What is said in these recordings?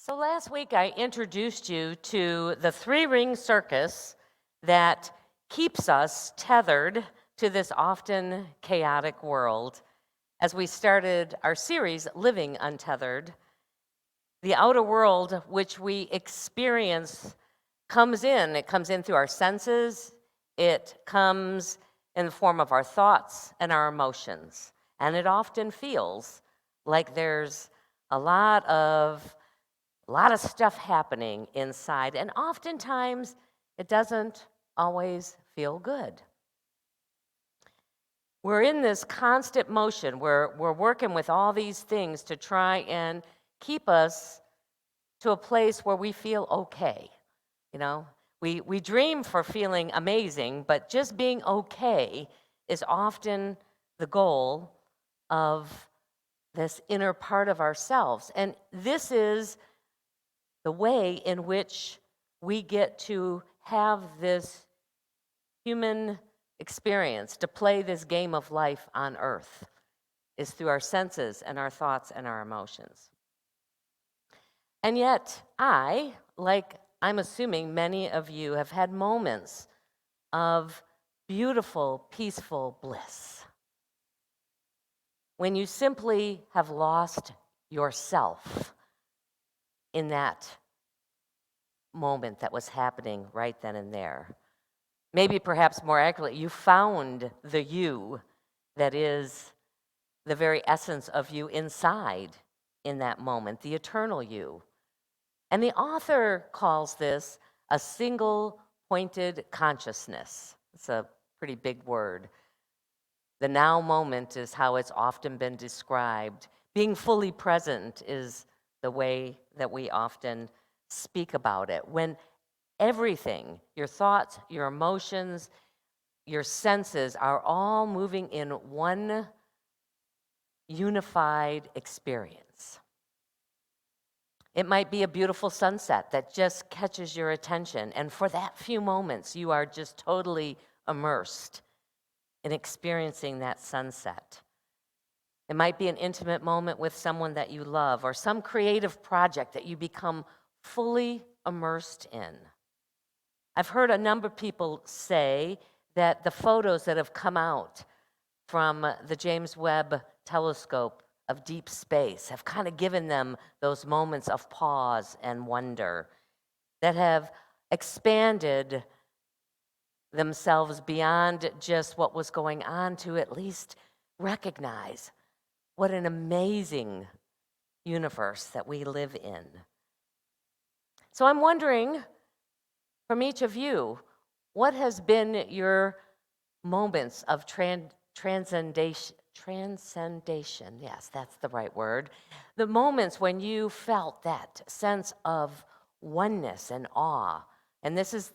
So last week I introduced you to the three-ring circus that keeps us tethered to this often chaotic world. As we started our series, Living Untethered, the outer world which we experience comes in. It comes in through our senses. It comes in the form of our thoughts and our emotions. And it often feels like there's a lot of stuff happening inside, and oftentimes it doesn't always feel good. We're in this constant motion. We're working with all these things to try and keep us to a place where we feel okay. You know, we dream for feeling amazing, but just being okay is often the goal of this inner part of ourselves. And this is the way in which we get to have this human experience, to play this game of life on earth, is through our senses and our thoughts and our emotions. And yet, I'm assuming many of you have had moments of beautiful, peaceful bliss when you simply have lost yourself in that moment that was happening right then and there. Maybe perhaps more accurately, you found the you that is the very essence of you inside in that moment, the eternal you. And the author calls this a single pointed consciousness. It's a pretty big word. The now moment is how it's often been described. Being fully present is the way that we often speak about it. When everything, your thoughts, your emotions, your senses are all moving in one unified experience. It might be a beautiful sunset that just catches your attention, and for that few moments, you are just totally immersed in experiencing that sunset. It might be an intimate moment with someone that you love, or some creative project that you become fully immersed in. I've heard a number of people say that the photos that have come out from the James Webb telescope of deep space have kind of given them those moments of pause and wonder that have expanded themselves beyond just what was going on to at least recognize what an amazing universe that we live in. So I'm wondering, from each of you, what has been your moments of transcendation? Transcendation, yes, that's the right word. The moments when you felt that sense of oneness and awe. And this is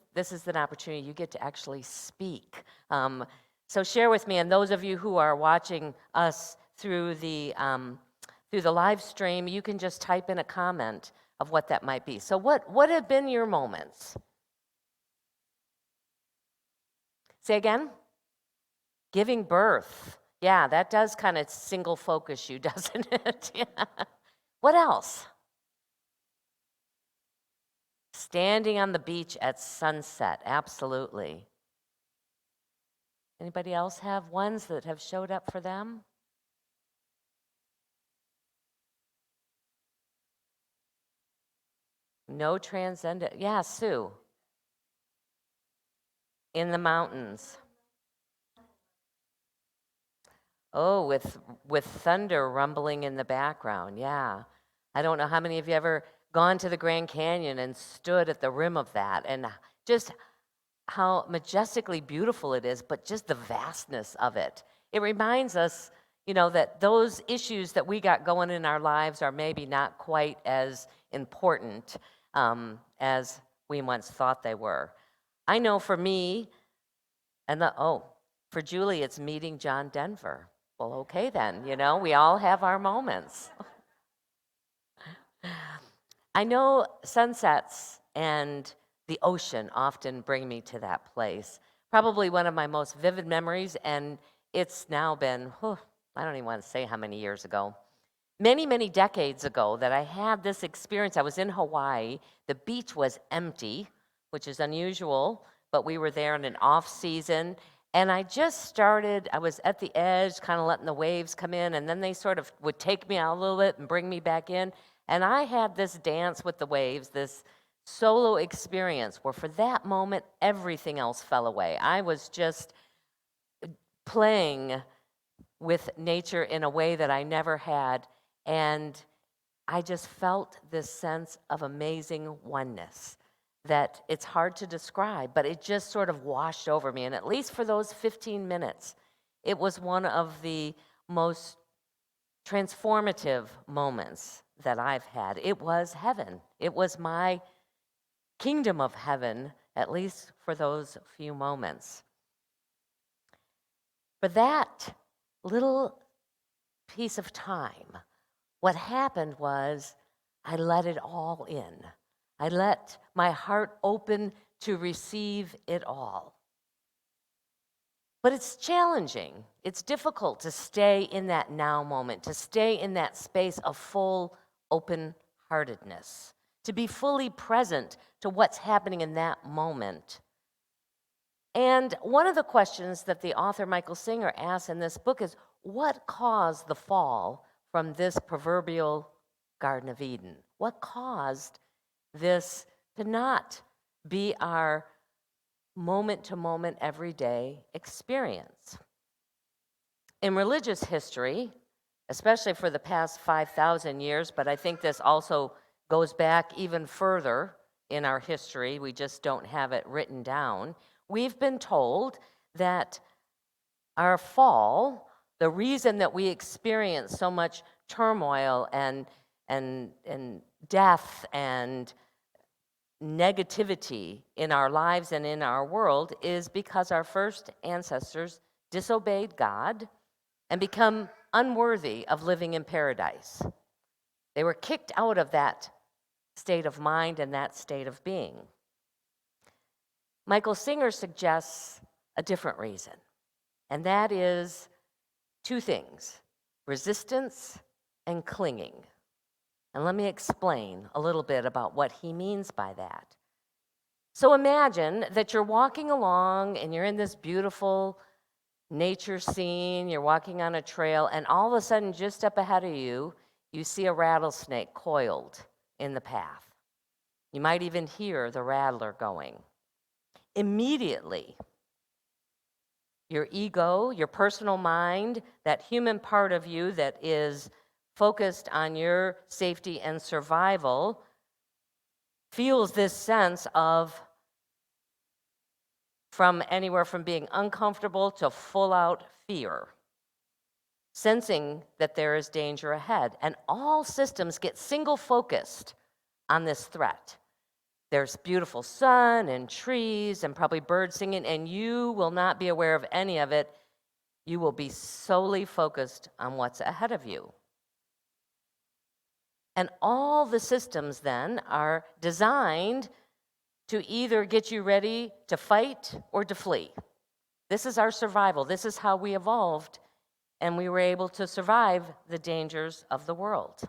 an opportunity you get to actually speak. So share with me, and those of you who are watching us through the live stream, you can just type in a comment of what that might be. So what have been your moments? Say again? Giving birth. Yeah, that does kind of single focus you, doesn't it? Yeah. What else? Standing on the beach at sunset. Absolutely. Anybody else have ones that have showed up for them? No transcendent. Yeah, Sue. In the mountains. Oh, with thunder rumbling in the background. Yeah. I don't know how many of you ever gone to the Grand Canyon and stood at the rim of that, and just how majestically beautiful it is, but just the vastness of it. It reminds us, that those issues that we got going in our lives are maybe not quite as important as we once thought they were. I know for me, for Julie, it's meeting John Denver. Well, okay then, we all have our moments. I know sunsets and the ocean often bring me to that place. Probably one of my most vivid memories, and it's now been, I don't even want to say how many years ago. many, many decades ago that I had this experience. I was in Hawaii. The beach was empty, which is unusual, but we were there in an off season. And I was at the edge, kind of letting the waves come in, and then they sort of would take me out a little bit and bring me back in. And I had this dance with the waves, this solo experience where for that moment, everything else fell away. I was just playing with nature in a way that I never had. And I just felt this sense of amazing oneness that it's hard to describe, but it just sort of washed over me. And at least for those 15 minutes, it was one of the most transformative moments that I've had. It was heaven. It was my kingdom of heaven, at least for those few moments. For that little piece of time, what happened was I let it all in. I let my heart open to receive it all. But it's challenging. It's difficult to stay in that now moment, to stay in that space of full open-heartedness, to be fully present to what's happening in that moment. And one of the questions that the author Michael Singer asks in this book is, what caused the fall from this proverbial Garden of Eden? What caused this to not be our moment-to-moment, everyday experience? In religious history, especially for the past 5,000 years, but I think this also goes back even further in our history, we just don't have it written down, we've been told that our fall, the reason that we experience so much turmoil and death and negativity in our lives and in our world is because our first ancestors disobeyed God and become unworthy of living in paradise. They were kicked out of that state of mind and that state of being. Michael Singer suggests a different reason, and that is two things: resistance and clinging. And let me explain a little bit about what he means by that. So imagine that you're walking along and you're in this beautiful nature scene, you're walking on a trail, and all of a sudden, just up ahead of you, you see a rattlesnake coiled in the path. You might even hear the rattler going. Immediately, your ego, your personal mind, that human part of you that is focused on your safety and survival, feels this sense of from anywhere from being uncomfortable to full out fear, sensing that there is danger ahead. And all systems get single focused on this threat. There's beautiful sun and trees and probably birds singing, and you will not be aware of any of it. You will be solely focused on what's ahead of you. And all the systems then are designed to either get you ready to fight or to flee. This is our survival. This is how we evolved, and we were able to survive the dangers of the world.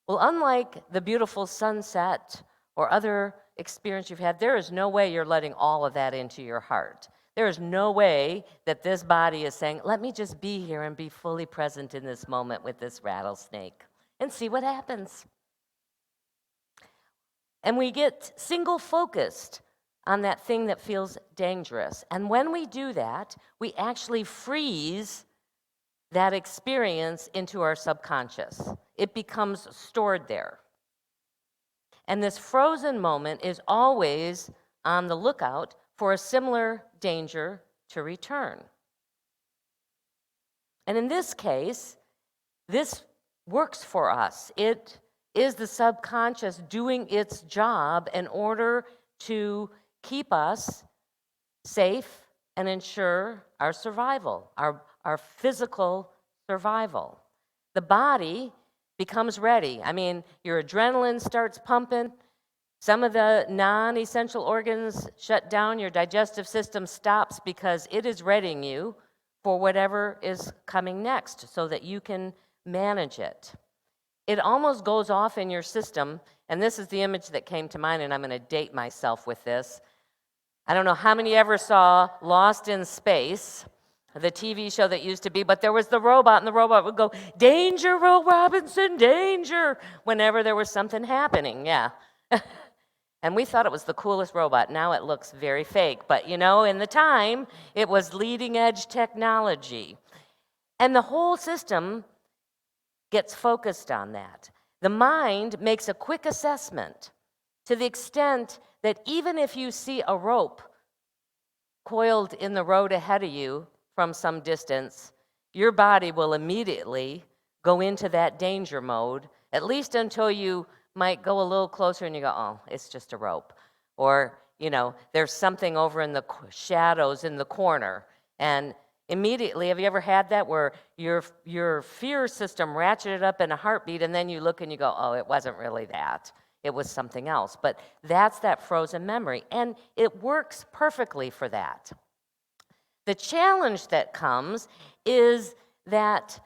Well, unlike the beautiful sunset or other experience you've had, there is no way you're letting all of that into your heart. There is no way that this body is saying, let me just be here and be fully present in this moment with this rattlesnake and see what happens. And we get single focused on that thing that feels dangerous. And when we do that, we actually freeze that experience into our subconscious. It becomes stored there. And this frozen moment is always on the lookout for a similar danger to return. And in this case, this works for us. It is the subconscious doing its job in order to keep us safe and ensure our survival, our physical survival. The body becomes ready. I mean, your adrenaline starts pumping. Some of the non-essential organs shut down. Your digestive system stops because it is readying you for whatever is coming next so that you can manage it. it almost goes off in your system. And this is the image that came to mind, and I'm going to date myself with this. I don't know how many ever saw Lost in Space, the TV show that used to be, but there was the robot, and the robot would go, "Danger, Will Robinson, danger," whenever there was something happening, yeah. And we thought it was the coolest robot. Now it looks very fake, but in the time, it was leading edge technology. And the whole system gets focused on that. The mind makes a quick assessment to the extent that even if you see a rope coiled in the road ahead of you from some distance, your body will immediately go into that danger mode, at least until you might go a little closer and you go, "Oh, it's just a rope." Or, there's something over in the shadows in the corner. And immediately, have you ever had that where your fear system ratcheted up in a heartbeat, and then you look and you go, "Oh, it wasn't really that. It was something else." But that's that frozen memory, and it works perfectly for that. The challenge that comes is that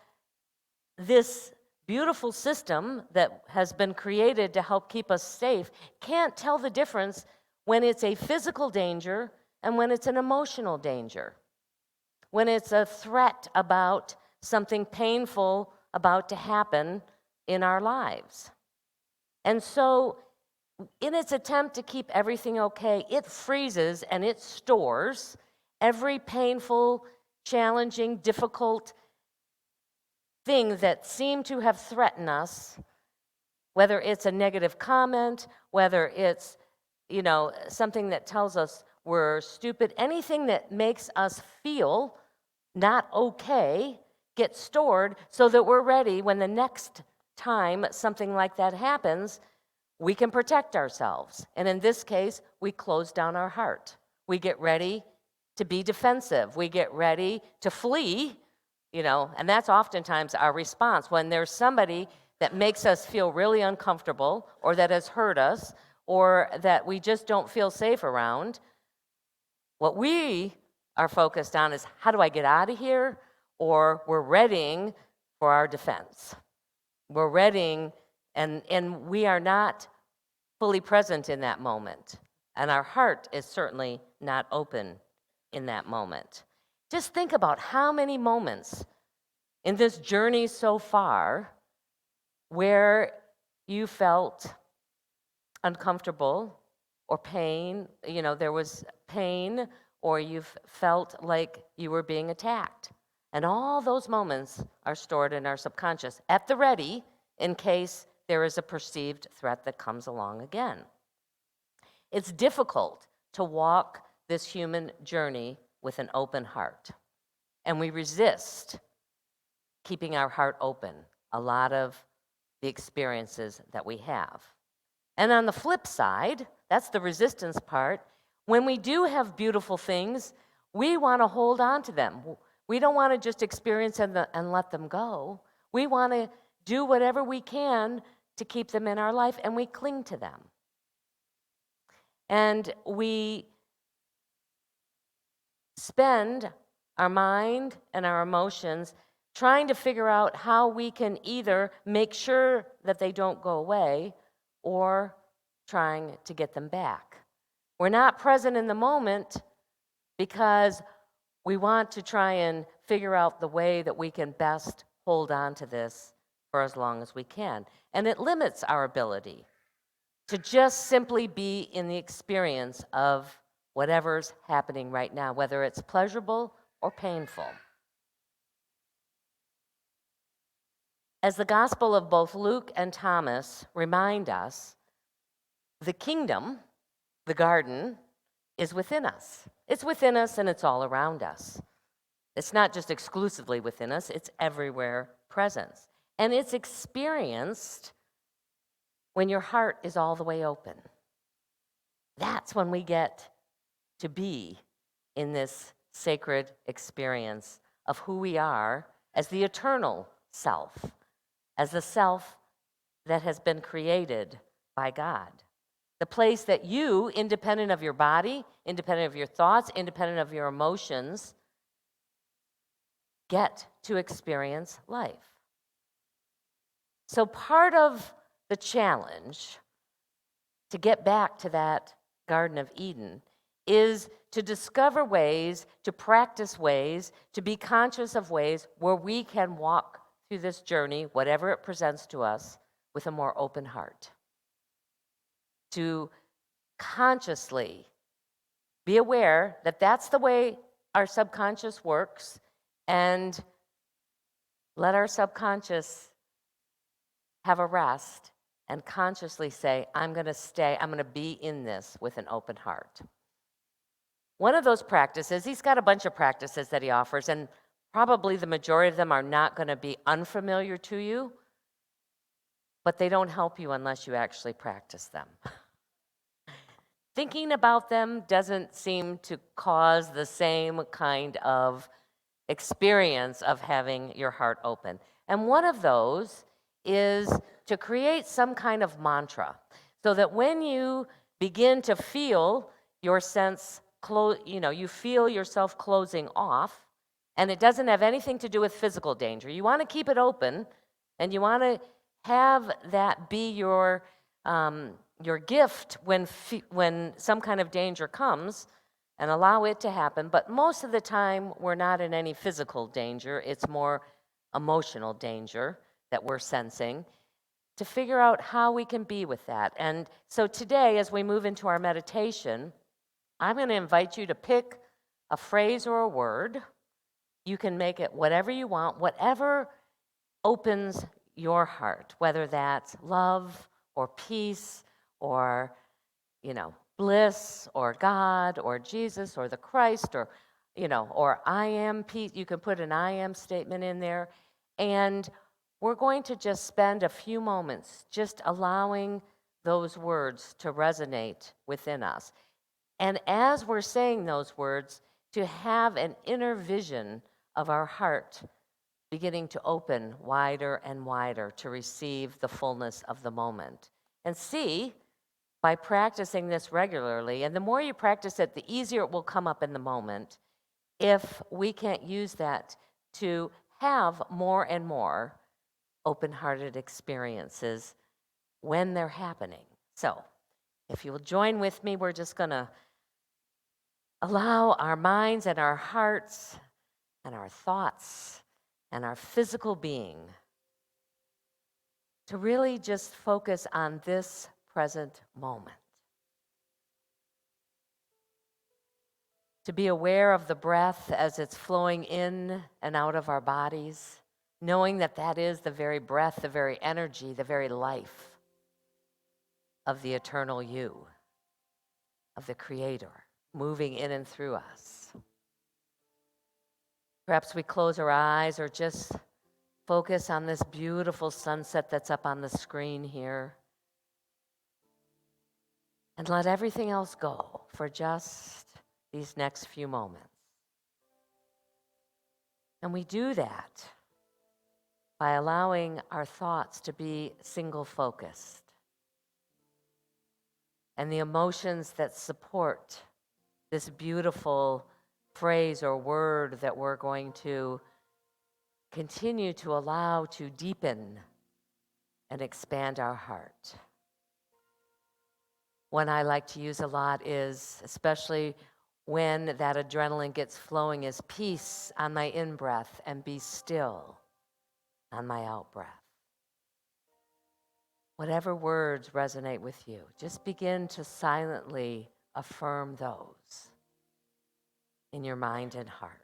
this beautiful system that has been created to help keep us safe can't tell the difference when it's a physical danger and when it's an emotional danger, when it's a threat about something painful about to happen in our lives. And so, in its attempt to keep everything okay, it freezes and it stores every painful, challenging, difficult thing that seem to have threatened us, whether it's a negative comment, whether it's, something that tells us we're stupid, anything that makes us feel not okay gets stored so that we're ready when the next time something like that happens, we can protect ourselves. And in this case, we close down our heart. We get ready to be defensive. We get ready to flee, and that's oftentimes our response. When there's somebody that makes us feel really uncomfortable or that has hurt us or that we just don't feel safe around, what we are focused on is, how do I get out of here? Or we're readying for our defense. We're readying, and we are not fully present in that moment. And our heart is certainly not open in that moment. Just think about how many moments in this journey so far where you felt uncomfortable or pain, there was pain, or you've felt like you were being attacked. And all those moments are stored in our subconscious at the ready in case there is a perceived threat that comes along again. It's difficult to walk this human journey with an open heart. And we resist keeping our heart open a lot of the experiences that we have. And on the flip side, that's the resistance part, when we do have beautiful things, we want to hold on to them. We don't want to just experience them and let them go. We want to do whatever we can to keep them in our life, and we cling to them. And we spend our mind and our emotions trying to figure out how we can either make sure that they don't go away or trying to get them back. We're not present in the moment because we want to try and figure out the way that we can best hold on to this for as long as we can. And it limits our ability to just simply be in the experience of whatever's happening right now, whether it's pleasurable or painful. As the Gospel of both Luke and Thomas remind us, the kingdom, the garden, is within us. It's within us and it's all around us. It's not just exclusively within us, it's everywhere present. And it's experienced when your heart is all the way open. That's when we get to be in this sacred experience of who we are as the eternal self, as the self that has been created by God. The place that you, independent of your body, independent of your thoughts, independent of your emotions, get to experience life. So part of the challenge to get back to that Garden of Eden is to discover ways, to practice ways, to be conscious of ways where we can walk through this journey, whatever it presents to us, with a more open heart. To consciously be aware that that's the way our subconscious works, and let our subconscious have a rest and consciously say, I'm going to be in this with an open heart. One of those practices, he's got a bunch of practices that he offers, and probably the majority of them are not going to be unfamiliar to you, but they don't help you unless you actually practice them. Thinking about them doesn't seem to cause the same kind of experience of having your heart open. And one of those is to create some kind of mantra so that when you begin to feel your sense, you feel yourself closing off, and it doesn't have anything to do with physical danger. You want to keep it open, and you want to have that be your gift when some kind of danger comes, and allow it to happen. But most of the time, we're not in any physical danger. It's more emotional danger that we're sensing, to figure out how we can be with that. And so today, as we move into our meditation, I'm going to invite you to pick a phrase or a word. You can make it whatever you want, whatever opens your heart, whether that's love or peace or, bliss or God or Jesus or the Christ or, or I am peace. You can put an I am statement in there. And we're going to just spend a few moments just allowing those words to resonate within us. And as we're saying those words, to have an inner vision of our heart beginning to open wider and wider to receive the fullness of the moment. And see, by practicing this regularly, and the more you practice it, the easier it will come up in the moment, if we can't use that to have more and more open-hearted experiences when they're happening. So, if you will join with me, we're just going to allow our minds and our hearts and our thoughts and our physical being to really just focus on this present moment. To be aware of the breath as it's flowing in and out of our bodies, knowing that that is the very breath, the very energy, the very life of the eternal you, of the Creator, moving in and through us. Perhaps we close our eyes or just focus on this beautiful sunset that's up on the screen here. And let everything else go for just these next few moments. And we do that by allowing our thoughts to be single focused. And the emotions that support this beautiful phrase or word that we're going to continue to allow to deepen and expand our heart. One I like to use a lot is, especially when that adrenaline gets flowing, is peace on my in-breath and be still on my out-breath. Whatever words resonate with you, just begin to silently affirm those in your mind and heart.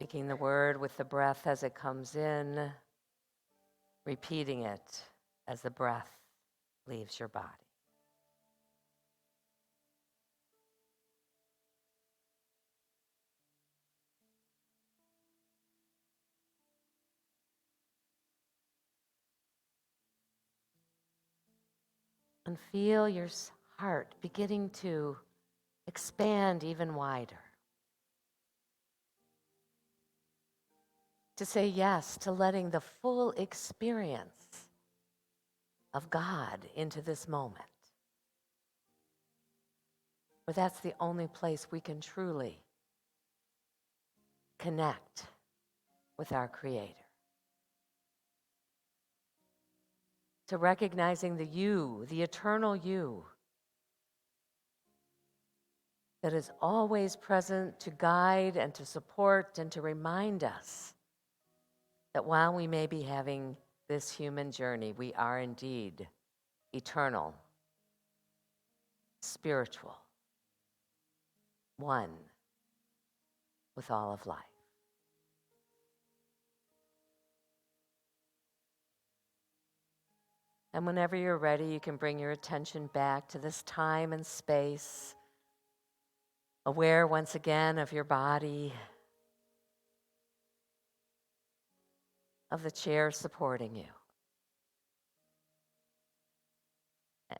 Speaking the word with the breath as it comes in, repeating it as the breath leaves your body. And feel your heart beginning to expand even wider. To say yes to letting the full experience of God into this moment. But that's the only place we can truly connect with our Creator. To recognizing the you, the eternal you, that is always present to guide and to support and to remind us that while we may be having this human journey, we are indeed eternal, spiritual, one with all of life. And whenever you're ready, you can bring your attention back to this time and space, aware once again of your body, of the chair supporting you.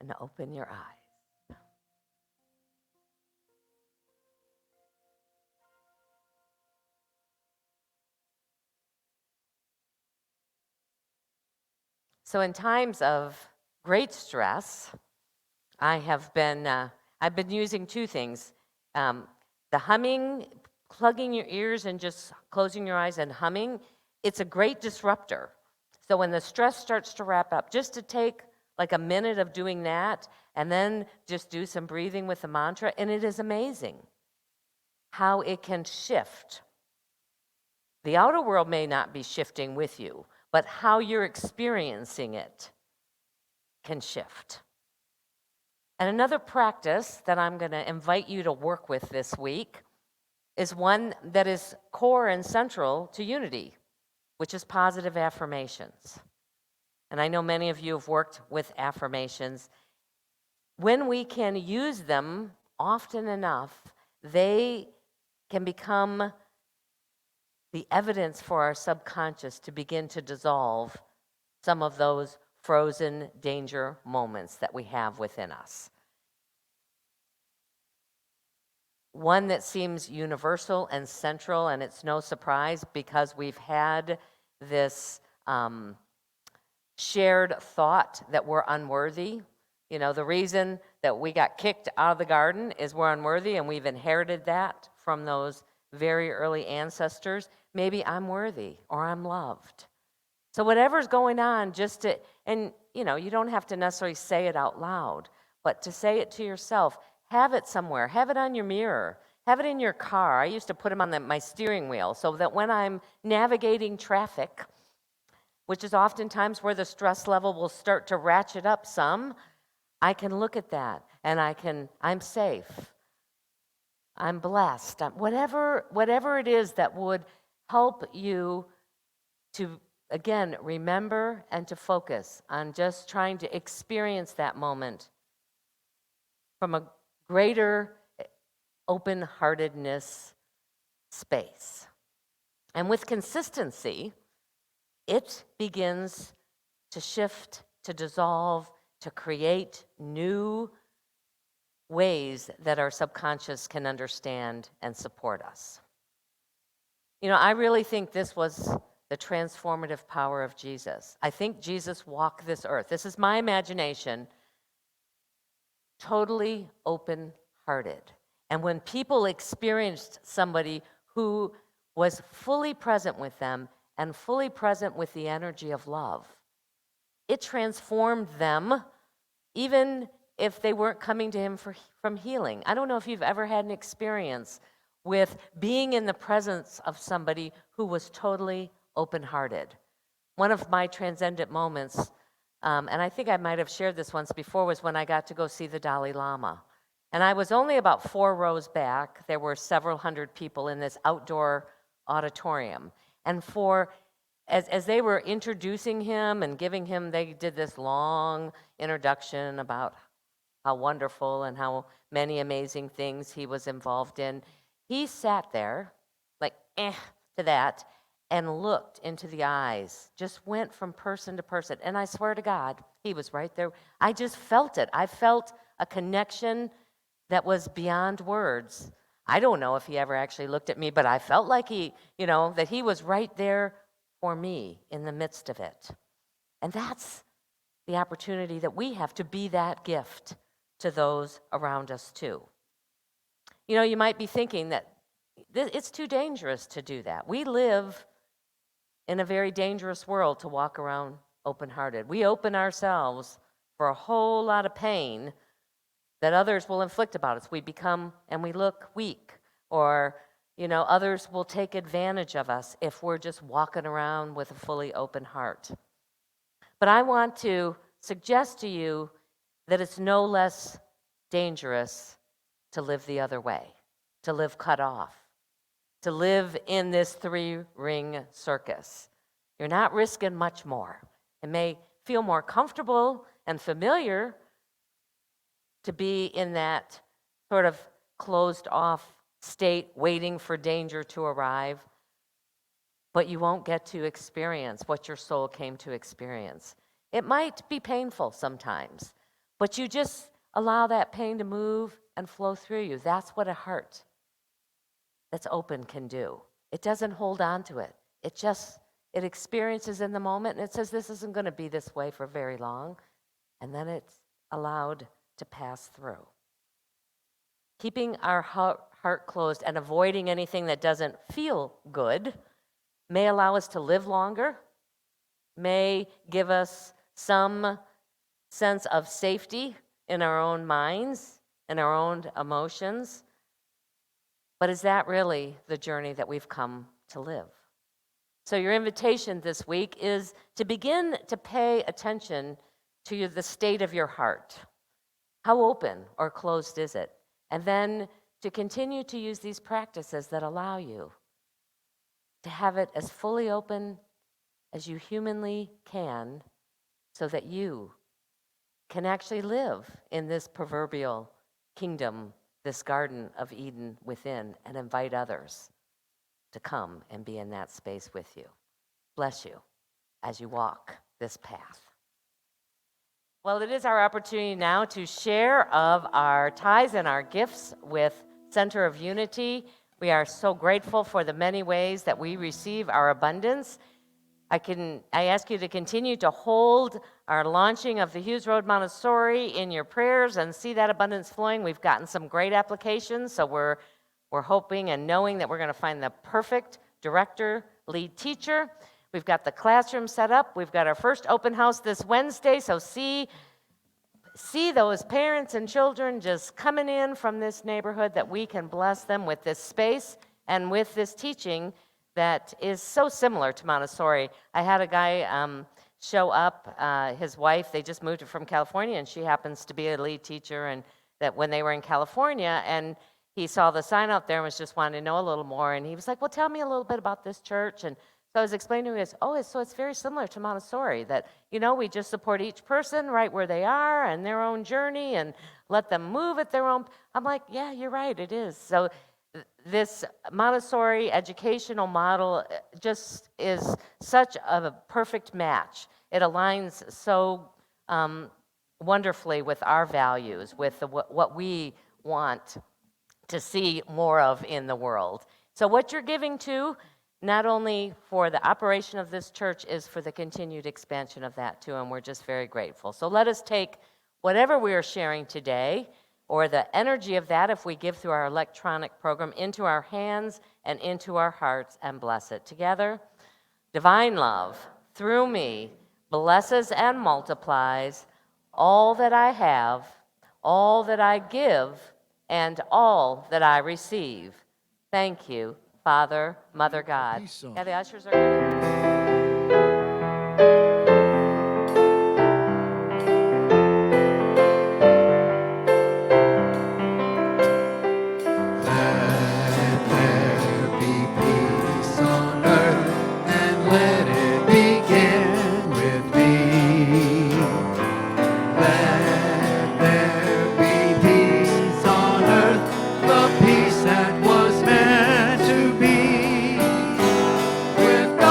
And open your eyes. So in times of great stress, I've been using two things. The humming, plugging your ears and just closing your eyes and humming, it's a great disruptor. So when the stress starts to wrap up, just to take like a minute of doing that and then just do some breathing with the mantra, and it is amazing how it can shift. The outer world may not be shifting with you, but how you're experiencing it can shift. And another practice that I'm going to invite you to work with this week is one that is core and central to unity, which is positive affirmations. And I know many of you have worked with affirmations. When we can use them often enough, they can become the evidence for our subconscious to begin to dissolve some of those frozen danger moments that we have within us. One that seems universal and central, and it's no surprise because we've had this shared thought that we're unworthy. You know, the reason that we got kicked out of the garden is we're unworthy, and we've inherited that from those very early ancestors. Maybe I'm worthy or I'm loved. So whatever's going on, and you know, you don't have to necessarily say it out loud, but to say it to yourself, have it somewhere, have it on your mirror, have it in your car. I used to put them on my steering wheel so that when I'm navigating traffic, which is oftentimes where the stress level will start to ratchet up some, I can look at that and I'm safe, I'm blessed, whatever it is that would help you to, again, remember and to focus on just trying to experience that moment from a greater open-heartedness space. And with consistency, it begins to shift, to dissolve, to create new ways that our subconscious can understand and support us. You know, I really think this was the transformative power of Jesus. I think Jesus walked this earth. This is my imagination, totally open-hearted. And when people experienced somebody who was fully present with them and fully present with the energy of love, it transformed them, even if they weren't coming to him from healing. I don't know if you've ever had an experience with being in the presence of somebody who was totally open-hearted. One of my transcendent moments, and I think I might have shared this once before, was when I got to go see the Dalai Lama. And I was only about 4 rows back. There were several hundred people in this outdoor auditorium. And as they were introducing him and giving him, they did this long introduction about how wonderful and how many amazing things he was involved in. He sat there, like, to that, and looked into the eyes, just went from person to person. And I swear to God, he was right there. I just felt it. I felt a connection that was beyond words. I don't know if he ever actually looked at me, but I felt like that he was right there for me in the midst of it. And that's the opportunity that we have to be that gift to those around us too. You might be thinking that it's too dangerous to do that. We live in a very dangerous world to walk around open-hearted. We open ourselves for a whole lot of pain that others will inflict about us. We become and we look weak, or others will take advantage of us if we're just walking around with a fully open heart. But I want to suggest to you that it's no less dangerous to live the other way, to live cut off, to live in this three-ring circus. You're not risking much more. It may feel more comfortable and familiar to be in that sort of closed-off state, waiting for danger to arrive, but you won't get to experience what your soul came to experience. It might be painful sometimes, but you just allow that pain to move and flow through you. That's what a heart that's open can do. It doesn't hold on to it. It experiences in the moment, and it says, this isn't going to be this way for very long, and then it's allowed to pass through. Keeping our heart closed and avoiding anything that doesn't feel good may allow us to live longer, may give us some sense of safety in our own minds and our own emotions. But is that really the journey that we've come to live? So your invitation this week is to begin to pay attention to the state of your heart. How open or closed is it? And then to continue to use these practices that allow you to have it as fully open as you humanly can, so that you can actually live in this proverbial kingdom, this Garden of Eden within, and invite others to come and be in that space with you. Bless you as you walk this path. Well, it is our opportunity now to share of our tithes and our gifts with Center of Unity. We are so grateful for the many ways that we receive our abundance. I ask you to continue to hold our launching of the Hughes Road Montessori in your prayers and see that abundance flowing. We've gotten some great applications, so we're hoping and knowing that we're going to find the perfect director, lead teacher. We've got the classroom set up. We've got our first open house this Wednesday, so see those parents and children just coming in from this neighborhood, that we can bless them with this space and with this teaching that is so similar to Montessori. I had a guy show up, his wife, they just moved from California, and she happens to be a lead teacher, and that when they were in California, and he saw the sign out there and was just wanting to know a little more, and he was like, well, tell me a little bit about this church. And so I was explaining to him, so it's very similar to Montessori, that, we just support each person right where they are and their own journey and let them move at their own. I'm like, yeah, you're right, it is. So this Montessori educational model just is such a perfect match. It aligns so wonderfully with our values, with what we want to see more of in the world. So what you're giving to, not only for the operation of this church, is for the continued expansion of that too, and we're just very grateful. So let us take whatever we are sharing today, or the energy of that, if we give through our electronic program, into our hands and into our hearts, and bless it together. Divine love, through me, blesses and multiplies all that I have, all that I give, and all that I receive. Thank you, Father, Mother God. Yeah, the ushers are going. Peace that was meant to be, with God.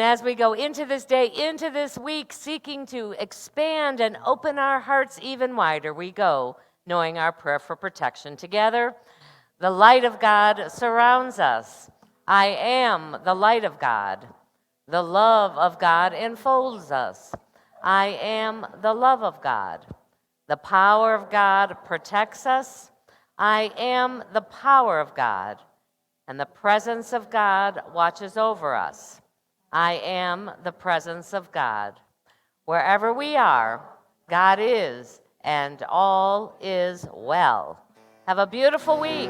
as we go into this day, into this week, seeking to expand and open our hearts even wider, we go knowing our prayer for protection together. The light of God surrounds us. I am the light of God. The love of God enfolds us. I am the love of God. The power of God protects us. I am the power of God. And the presence of God watches over us. I am the presence of God. Wherever we are, God is, and all is well. Have a beautiful week.